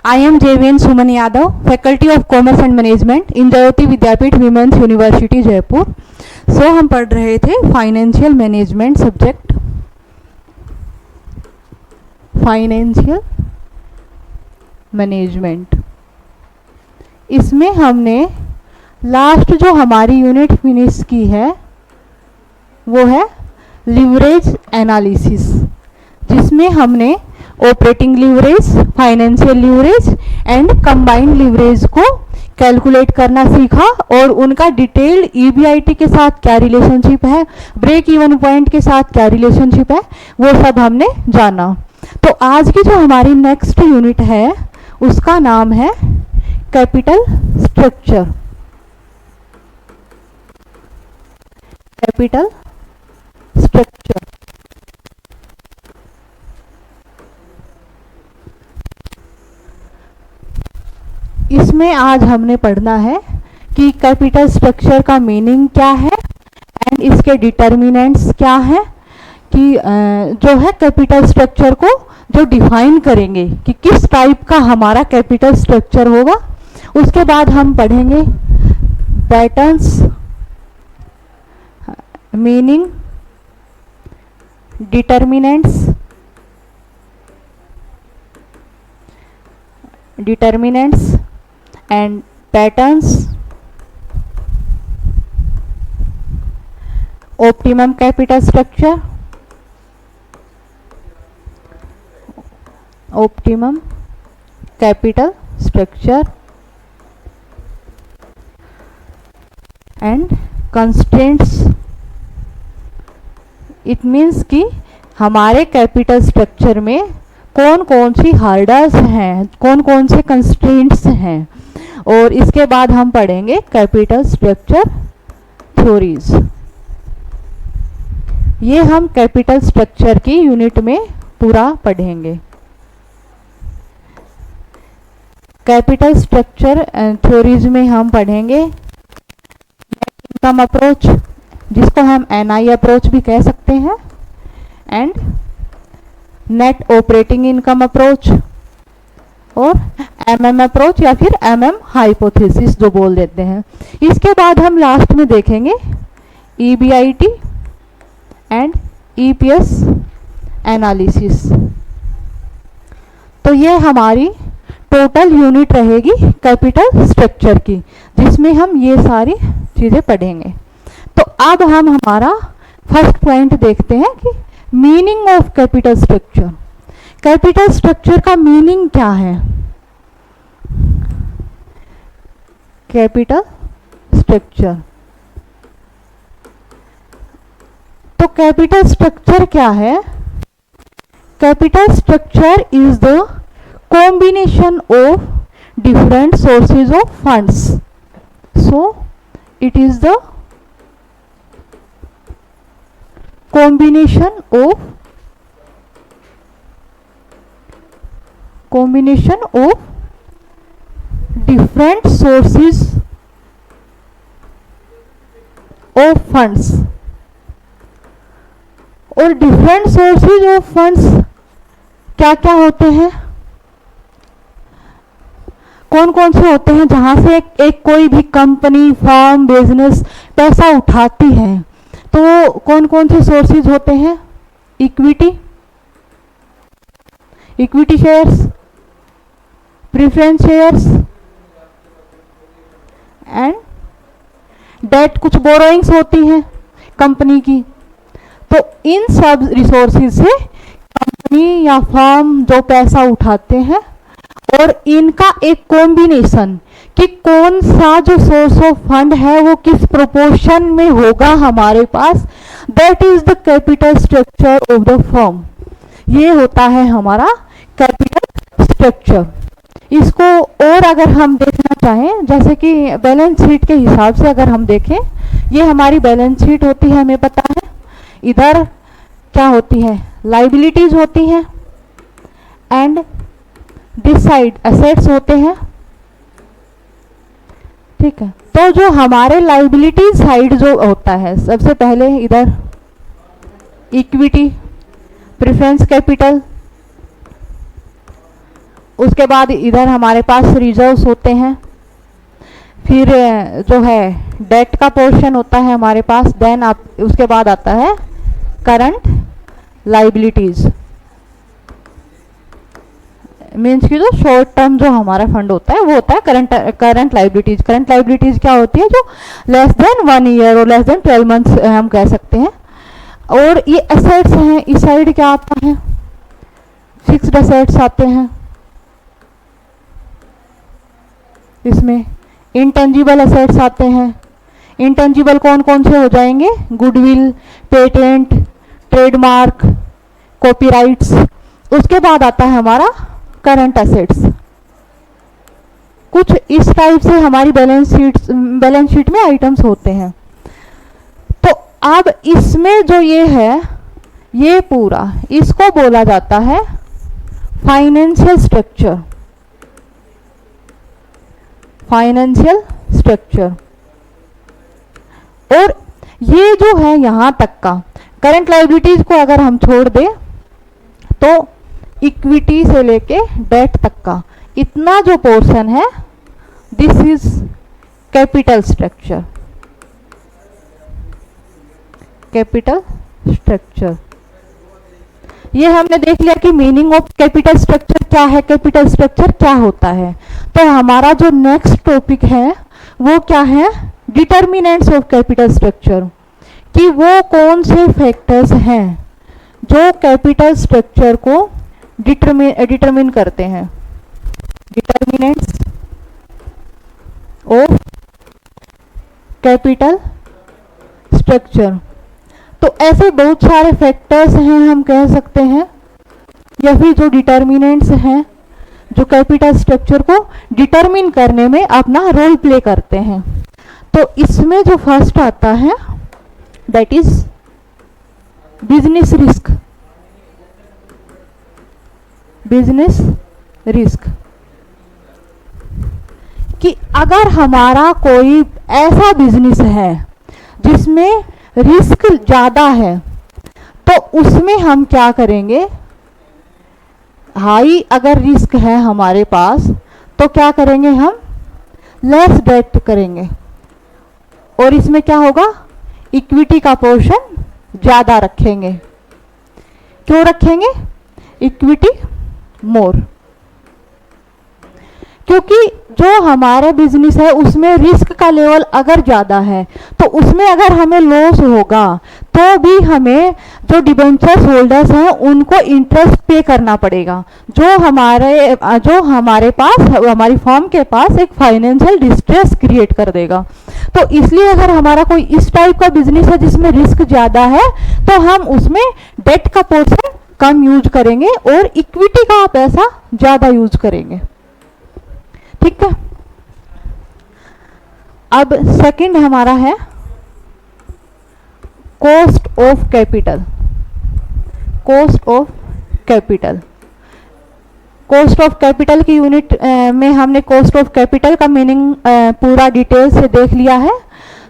I am JVN Suman Yadav, Faculty of Commerce and Management in Jyoti Vidyapeeth women's university Jaipur. So हम पढ़ रहे थे financial management subject, financial management. इसमें हमने last जो हमारी यूनिट फिनिश की है वो है लिवरेज एनालिसिस, जिसमें हमने operating leverage, financial leverage and combined leverage को कैलकुलेट करना सीखा और उनका डिटेल्ड ईबीआईटी के साथ क्या रिलेशनशिप है, ब्रेक इवन पॉइंट के साथ क्या रिलेशनशिप है, वो सब हमने जाना। तो आज की जो हमारी नेक्स्ट यूनिट है उसका नाम है कैपिटल स्ट्रक्चर। कैपिटल स्ट्रक्चर इसमें आज हमने पढ़ना है कि कैपिटल स्ट्रक्चर का मीनिंग क्या है एंड इसके डिटर्मिनेंट्स क्या है, कि जो है कैपिटल स्ट्रक्चर को जो डिफाइन करेंगे कि किस टाइप का हमारा कैपिटल स्ट्रक्चर होगा। उसके बाद हम पढ़ेंगे patterns, meaning, determinants and patterns, optimum capital structure, optimum capital structure and constraints। it means कि हमारे कैपिटल स्ट्रक्चर में कौन कौन सी हार्डर्स हैं, कौन कौन से कंस्ट्रेंट्स हैं। और इसके बाद हम पढ़ेंगे कैपिटल स्ट्रक्चर थ्योरीज। ये हम कैपिटल स्ट्रक्चर की यूनिट में पूरा पढ़ेंगे। कैपिटल स्ट्रक्चर थ्योरीज में हम पढ़ेंगे इनकम अप्रोच, जिसको हम एनआई अप्रोच भी कह सकते हैं, and net operating income approach और एमएम अप्रोच या फिर एमएम हाइपोथेसिस जो बोल देते हैं। इसके बाद हम लास्ट में देखेंगे ईबीआईटी एंड ईपीएस एनालिसिस। तो ये हमारी टोटल यूनिट रहेगी कैपिटल स्ट्रक्चर की, जिसमें हम ये सारी चीज़ें पढ़ेंगे। तो अब हम हमारा फर्स्ट पॉइंट देखते हैं कि meaning of capital structure. Capital structure का मीनिंग क्या है? कैपिटल स्ट्रक्चर, तो कैपिटल स्ट्रक्चर क्या है? Capital structure is the combination of different sources of funds. So it is the combination of different sources of funds। और different sources of funds क्या क्या होते हैं, कौन कौन से होते हैं? जहां से एक कोई भी कंपनी, फर्म, बिजनेस पैसा उठाती है तो कौन कौन से सोर्सेज होते हैं? Equity shares, preference shares and debt, कुछ बोरोइंग्स होती हैं कंपनी की। तो इन सब रिसोर्सेज से कंपनी या फर्म जो पैसा उठाते हैं और इनका एक कॉम्बिनेशन कि कौन सा जो सोर्स ऑफ फंड है वो किस प्रोपोर्शन में होगा हमारे पास, that is the capital structure of the firm. ये होता है हमारा कैपिटल स्ट्रक्चर। इसको और अगर हम देखना चाहें, जैसे कि बैलेंस शीट के हिसाब से अगर हम देखें, ये हमारी बैलेंस शीट होती है, हमें पता है। इधर क्या होती है? लाइबिलिटीज होती हैं एंड दिस साइड एसेट्स होते हैं, ठीक है। तो जो हमारे लाइबिलिटी साइड जो होता है, सबसे पहले इधर इक्विटी, प्रेफरेंस कैपिटल उसके बाद इधर हमारे पास रिजर्व्स होते हैं, फिर जो है डेट का पोर्शन होता है हमारे पास, देन आप उसके बाद आता है करंट लाइबिलिटीज, मीन्स की जो शॉर्ट टर्म जो हमारा फंड होता है वो होता है करंट लाइबिलिटीज। करंट लाइबिलिटीज क्या होती है? जो लेस देन 1 ईयर और लेस देन 12 मंथ्स हम कह सकते हैं। और ये एसेट्स हैं, इस साइड क्या आता है? फिक्स्ड एसेट्स आते हैं, इसमें इंटेंजिबल एसेट्स आते हैं। इंटेंजिबल कौन कौन से हो जाएंगे? Goodwill, patent, trademark, copyrights. उसके बाद आता है हमारा करंट एसेट्स। कुछ इस टाइप से हमारी बैलेंस शीट में आइटम्स होते हैं। तो अब इसमें जो ये है, ये पूरा इसको बोला जाता है फाइनेंशियल स्ट्रक्चर। Financial structure. और ये जो है यहां तक का करंट लायबिलिटीज को अगर हम छोड़ दें तो इक्विटी से लेके डेट तक का इतना जो पोर्शन है, this is capital structure. Capital structure, ये हमने देख लिया कि मीनिंग ऑफ कैपिटल स्ट्रक्चर क्या है, कैपिटल स्ट्रक्चर क्या होता है। तो हमारा जो नेक्स्ट टॉपिक है वो क्या है? डिटर्मिनेंट्स ऑफ कैपिटल स्ट्रक्चर, कि वो कौन से फैक्टर्स हैं जो कैपिटल स्ट्रक्चर को डिटरमिन करते हैं। Determinants of capital structure. तो ऐसे बहुत सारे फैक्टर्स हैं हम कह सकते हैं, या फिर जो डिटर्मिनेंट्स हैं जो कैपिटल स्ट्रक्चर को डिटरमिन करने में अपना रोल प्ले करते हैं। तो इसमें जो फर्स्ट आता है that is business risk. Business risk, कि अगर हमारा कोई ऐसा बिजनेस है जिसमें रिस्क ज्यादा है तो उसमें हम क्या करेंगे? हाई अगर रिस्क है हमारे पास तो क्या करेंगे? हम लेस डेट करेंगे, और इसमें क्या होगा? इक्विटी का पोर्शन ज्यादा रखेंगे। क्यों रखेंगे इक्विटी मोर? क्योंकि जो हमारा बिजनेस है उसमें रिस्क का लेवल अगर ज्यादा है तो उसमें अगर हमें लॉस होगा तो भी हमें जो डिबेंचर्स होल्डर्स हैं उनको इंटरेस्ट पे करना पड़ेगा, जो हमारे पास हमारी फर्म के पास एक फाइनेंशियल डिस्ट्रेस क्रिएट कर देगा। तो इसलिए अगर हमारा कोई इस टाइप का बिजनेस है जिसमें रिस्क ज्यादा है तो हम उसमें डेट का पोर्शन कम यूज करेंगे और इक्विटी का पैसा ज्यादा यूज करेंगे। ठीक है। अब सेकंड हमारा है cost of capital. Cost of capital, cost of capital की यूनिट में हमने कॉस्ट ऑफ कैपिटल का मीनिंग पूरा डिटेल से देख लिया है,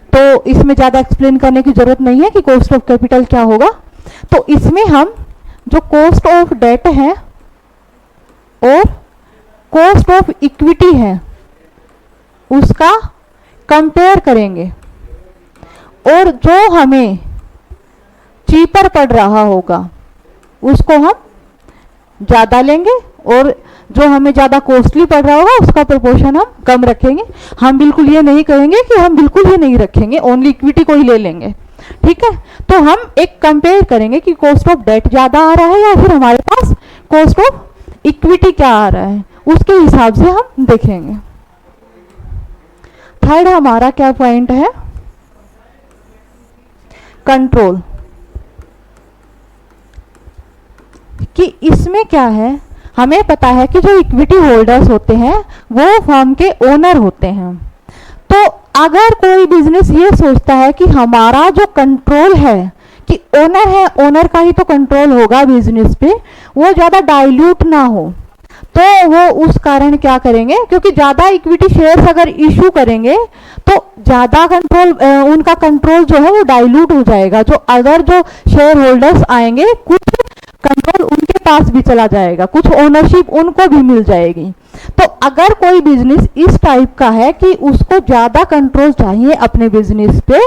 तो इसमें ज़्यादा एक्सप्लेन करने की ज़रूरत नहीं है कि कॉस्ट ऑफ कैपिटल क्या होगा। तो इसमें हम जो कॉस्ट ऑफ डेट है और कॉस्ट ऑफ इक्विटी है उसका कंपेयर करेंगे, और जो हमें चीपर पड़ रहा होगा उसको हम ज़्यादा लेंगे, और जो हमें ज़्यादा कॉस्टली पड़ रहा होगा उसका प्रोपोर्शन हम कम रखेंगे। हम बिल्कुल ये नहीं कहेंगे कि हम बिल्कुल ही नहीं रखेंगे, ओनली इक्विटी को ही ले लेंगे। ठीक है। तो हम एक कंपेयर करेंगे कि कॉस्ट ऑफ डेट ज़्यादा आ रहा है या फिर हमारे पास कॉस्ट ऑफ इक्विटी क्या आ रहा है, उसके हिसाब से हम देखेंगे। थर्ड हमारा क्या पॉइंट है? कंट्रोल, कि इसमें क्या है? हमें पता है कि जो इक्विटी होल्डर्स होते हैं वो फर्म के ओनर होते हैं। तो अगर कोई बिजनेस ये सोचता है कि हमारा जो कंट्रोल है, कि ओनर है, ओनर का ही तो कंट्रोल होगा बिजनेस पे, वो ज़्यादा डाइल्यूट ना हो, तो वो उस कारण क्या करेंगे? क्योंकि ज़्यादा इक्विटी शेयर्स अगर इशू करेंगे तो ज़्यादा कंट्रोल, उनका कंट्रोल जो है वो डाइल्यूट हो जाएगा। जो अगर जो शेयर होल्डर्स आएंगे कुछ कंट्रोल उनके पास भी चला जाएगा, कुछ ओनरशिप उनको भी मिल जाएगी। तो अगर कोई बिजनेस इस टाइप का है कि उसको ज़्यादा कंट्रोल चाहिए अपने बिजनेस पे,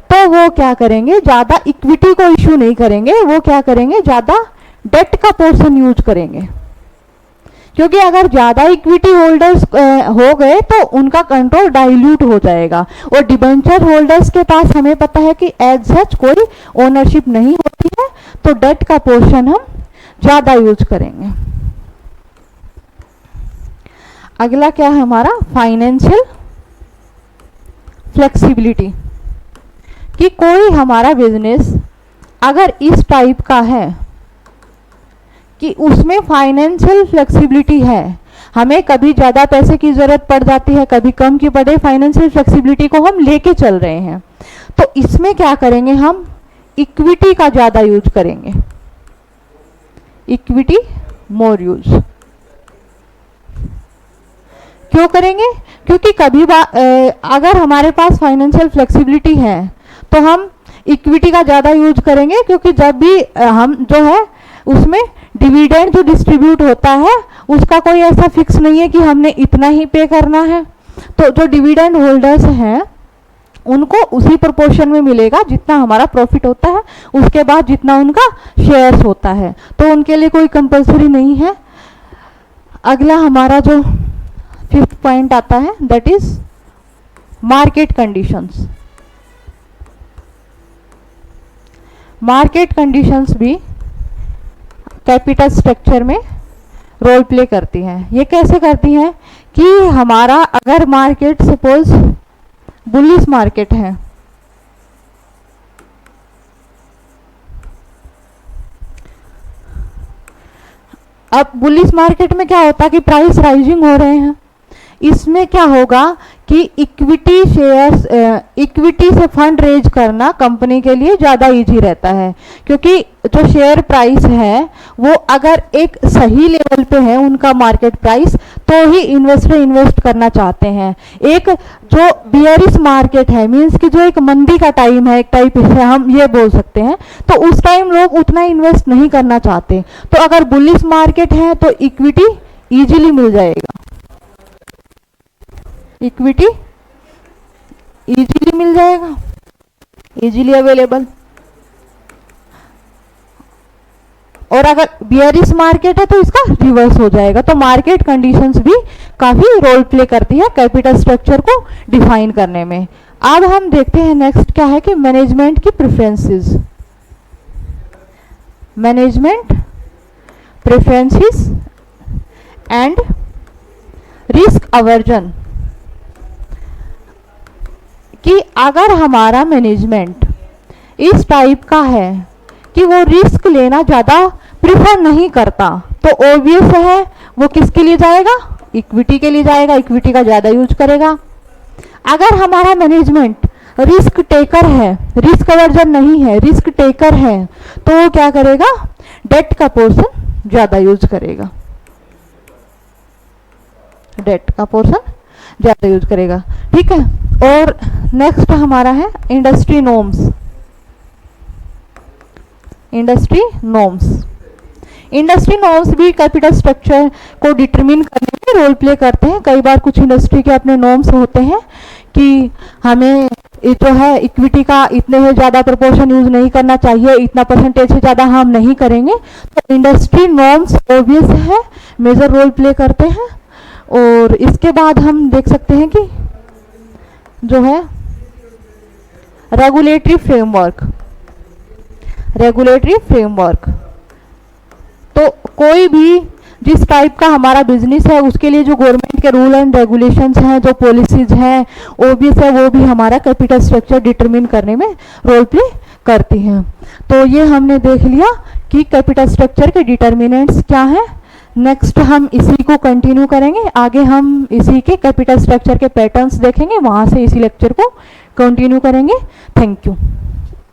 तो वो क्या करेंगे, ज़्यादा इक्विटी को इशू नहीं करेंगे, वो क्या करेंगे, ज़्यादा डेट का पोर्शन यूज करेंगे। क्योंकि अगर ज़्यादा इक्विटी होल्डर्स हो गए तो उनका कंट्रोल डाइल्यूट हो जाएगा, और डिबेंचर होल्डर्स के पास हमें पता है कि एज सच कोई ओनरशिप नहीं होती है, तो डेट का पोर्शन हम ज़्यादा यूज करेंगे। अगला क्या है हमारा, फाइनेंशियल फ्लेक्सिबिलिटी, कि कोई हमारा बिजनेस अगर इस टाइप का है कि उसमें फाइनेंशियल फ्लेक्सिबिलिटी है, हमें कभी ज़्यादा पैसे की ज़रूरत पड़ जाती है, कभी कम की पड़े, फाइनेंशियल फ्लेक्सिबिलिटी को हम लेके चल रहे हैं, तो इसमें क्या करेंगे, हम इक्विटी का ज़्यादा यूज करेंगे, इक्विटी मोर यूज। क्यों करेंगे, क्योंकि कभी अगर हमारे पास फाइनेंशियल फ्लेक्सिबिलिटी है तो हम इक्विटी का ज़्यादा यूज करेंगे, क्योंकि जब भी हम जो है उसमें डिविडेंड जो डिस्ट्रीब्यूट होता है उसका कोई ऐसा फिक्स नहीं है कि हमने इतना ही पे करना है, तो जो डिविडेंड होल्डर्स हैं उनको उसी प्रोपोर्शन में मिलेगा जितना हमारा प्रॉफिट होता है, उसके बाद जितना उनका शेयर्स होता है, तो उनके लिए कोई कंपल्सरी नहीं है। अगला हमारा जो 5th पॉइंट आता है, that is market conditions. Market conditions भी कैपिटल स्ट्रक्चर में रोल प्ले करती हैं। ये कैसे करती हैं कि हमारा अगर मार्केट सपोज बुलिश मार्केट है, अब बुलिश मार्केट में क्या होता है कि प्राइस राइजिंग हो रहे हैं, इसमें क्या होगा कि इक्विटी शेयर्स, इक्विटी से फंड रेज करना कंपनी के लिए ज़्यादा इजी रहता है, क्योंकि जो शेयर प्राइस है वो अगर एक सही लेवल पे है उनका मार्केट प्राइस, तो ही इन्वेस्टर इन्वेस्ट करना चाहते हैं। एक जो बियरिश मार्केट है, मीन्स कि जो एक मंदी का टाइम है, एक टाइप से हम ये बोल सकते हैं, तो उस टाइम लोग उतना इन्वेस्ट नहीं करना चाहते। तो अगर बुलिश मार्केट है तो इक्विटी ईजिली मिल जाएगा, इक्विटी इजीली मिल जाएगा, इजीली अवेलेबल। और अगर बियरिश मार्केट है तो इसका रिवर्स हो जाएगा। तो मार्केट कंडीशंस भी काफी रोल प्ले करती है कैपिटल स्ट्रक्चर को डिफाइन करने में। अब हम देखते हैं नेक्स्ट क्या है कि मैनेजमेंट की preferences, management preferences and risk aversion, कि अगर हमारा मैनेजमेंट इस टाइप का है कि वो रिस्क लेना ज़्यादा प्रिफर नहीं करता, तो ऑब्वियस है वो किसके लिए जाएगा, इक्विटी के लिए जाएगा, इक्विटी का ज़्यादा यूज करेगा। अगर हमारा मैनेजमेंट रिस्क टेकर है, रिस्क अवर्जन नहीं है, रिस्क टेकर है, तो वो क्या करेगा, डेट का पोर्शन ज़्यादा यूज करेगा, डेट का पोर्शन ज़्यादा यूज करेगा। ठीक है। और नेक्स्ट हमारा है industry norms, industry norms. Industry norms भी कैपिटल स्ट्रक्चर को डिटरमिन करने में रोल प्ले करते हैं। कई बार कुछ इंडस्ट्री के अपने नॉर्म्स होते हैं कि हमें जो है इक्विटी का इतने से ज़्यादा प्रोपोर्शन यूज नहीं करना चाहिए, इतना परसेंटेज से ज़्यादा हम नहीं करेंगे। तो इंडस्ट्री नॉर्म्स ऑब्वियस है मेजर रोल प्ले करते हैं। और इसके बाद हम देख सकते हैं कि जो है रेगुलेटरी फ्रेमवर्क, रेगुलेटरी फ्रेमवर्क, तो कोई भी जिस टाइप का हमारा बिजनेस है उसके लिए जो गवर्नमेंट के रूल एंड रेगुलेशंस हैं, जो पॉलिसीज हैं, ऑब्वियस है वो भी हमारा कैपिटल स्ट्रक्चर डिटरमिन करने में रोल प्ले करती हैं। तो ये हमने देख लिया कि कैपिटल स्ट्रक्चर के डिटर्मिनेंट्स क्या हैं। नेक्स्ट हम इसी को कंटिन्यू करेंगे, आगे हम इसी के कैपिटल स्ट्रक्चर के पैटर्न्स देखेंगे, वहाँ से इसी लेक्चर को कंटिन्यू करेंगे। Thank you.